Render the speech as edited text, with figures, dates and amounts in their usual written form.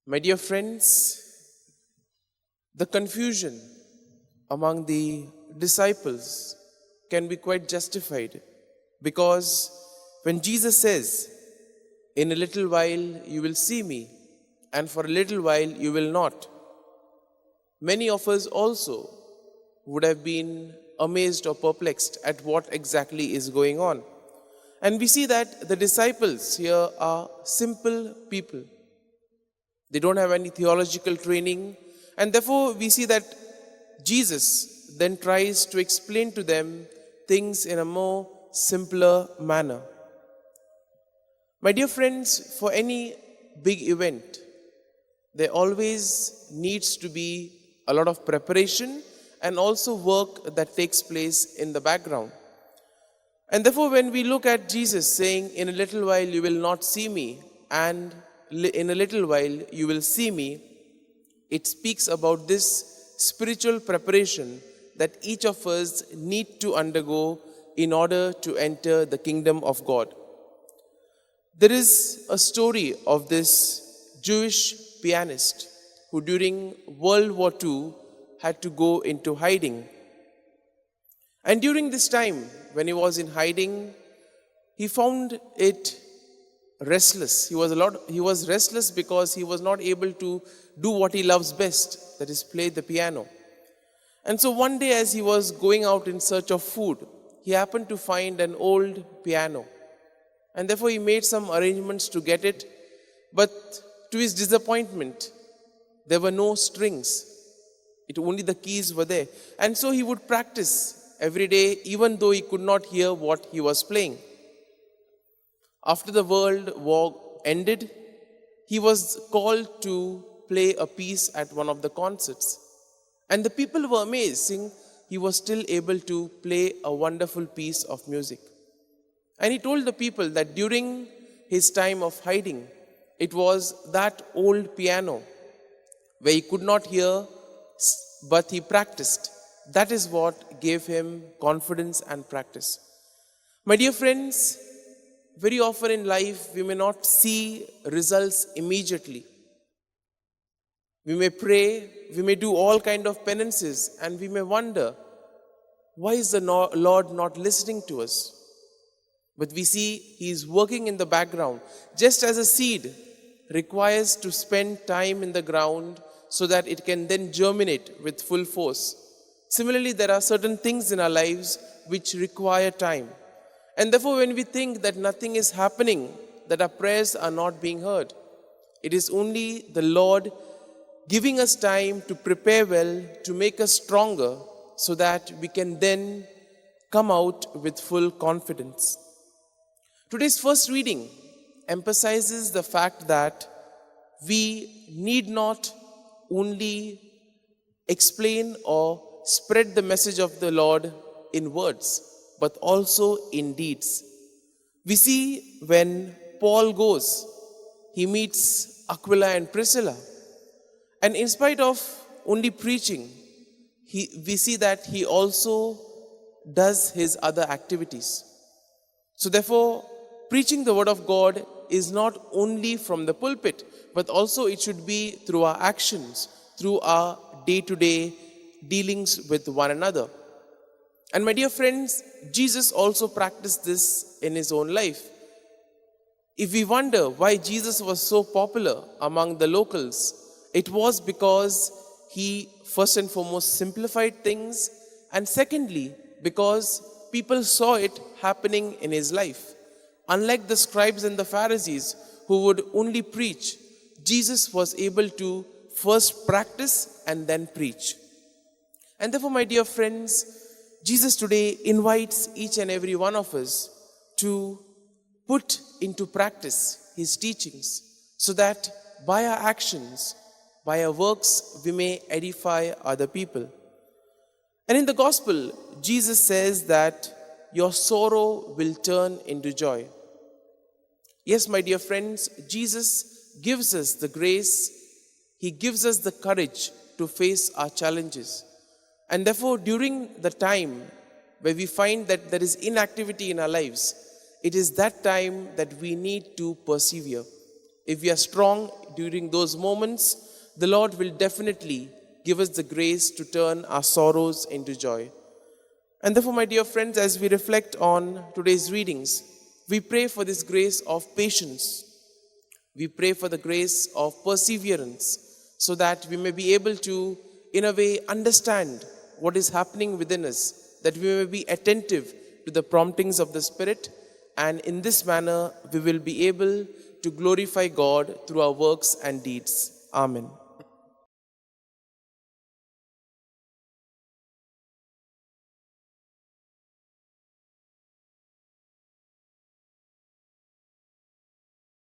My dear friends, the confusion among the disciples can be quite justified because when Jesus says, "In a little while you will see me, and for a little while you will not," many of us also would have been amazed or perplexed at what exactly is going on. And we see that the disciples here are simple people. They don't have any theological training, and therefore we see that Jesus then tries to explain to them things in a more simpler manner. My dear friends, for any big event, there always needs to be a lot of preparation and also work that takes place in the background. And therefore, when we look at Jesus saying, "In a little while you will not see me, and in a little while you will see me," it speaks about this spiritual preparation that each of us need to undergo in order to enter the kingdom of God. There is a story of this Jewish pianist who during World War II had to go into hiding. And during this time, when he was in hiding, he found it restless. He was restless because he was not able to do what he loves best, that is play the piano. And so one day as he was going out in search of food, he happened to find an old piano. And therefore he made some arrangements to get it, but to his disappointment, there were no strings. Only the keys were there. And so he would practice every day, even though he could not hear what he was playing. After the World War ended, he was called to play a piece at one of the concerts. And the people were amazed, seeing he was still able to play a wonderful piece of music. And he told the people that during his time of hiding, it was that old piano where he could not hear, but he practiced. That is what gave him confidence and practice. My dear friends, very often in life, we may not see results immediately. We may pray, we may do all kind of penances, and we may wonder, why is the Lord not listening to us? But we see He is working in the background. Just as a seed requires to spend time in the ground so that it can then germinate with full force. Similarly, there are certain things in our lives which require time. And therefore, when we think that nothing is happening, that our prayers are not being heard, it is only the Lord giving us time to prepare well, to make us stronger, so that we can then come out with full confidence. Today's first reading emphasizes the fact that we need not only explain or spread the message of the Lord in words, but also in deeds. We see when Paul goes, he meets Aquila and Priscilla. And in spite of only preaching, we see that he also does his other activities. So therefore, preaching the word of God is not only from the pulpit, but also it should be through our actions, through our day-to-day dealings with one another. And my dear friends, Jesus also practiced this in his own life. If we wonder why Jesus was so popular among the locals, it was because he first and foremost simplified things, and secondly, because people saw it happening in his life. Unlike the scribes and the Pharisees who would only preach, Jesus was able to first practice and then preach. And therefore, my dear friends, Jesus today invites each and every one of us to put into practice his teachings, so that by our actions, by our works, we may edify other people. And in the gospel, Jesus says that your sorrow will turn into joy. Yes, my dear friends, Jesus gives us the grace, he gives us the courage to face our challenges. And therefore, during the time where we find that there is inactivity in our lives, it is that time that we need to persevere. If we are strong during those moments, the Lord will definitely give us the grace to turn our sorrows into joy. And therefore, my dear friends, as we reflect on today's readings, we pray for this grace of patience. We pray for the grace of perseverance so that we may be able to, in a way, understand what is happening within us, that we may be attentive to the promptings of the Spirit, and in this manner we will be able to glorify God through our works and deeds. Amen.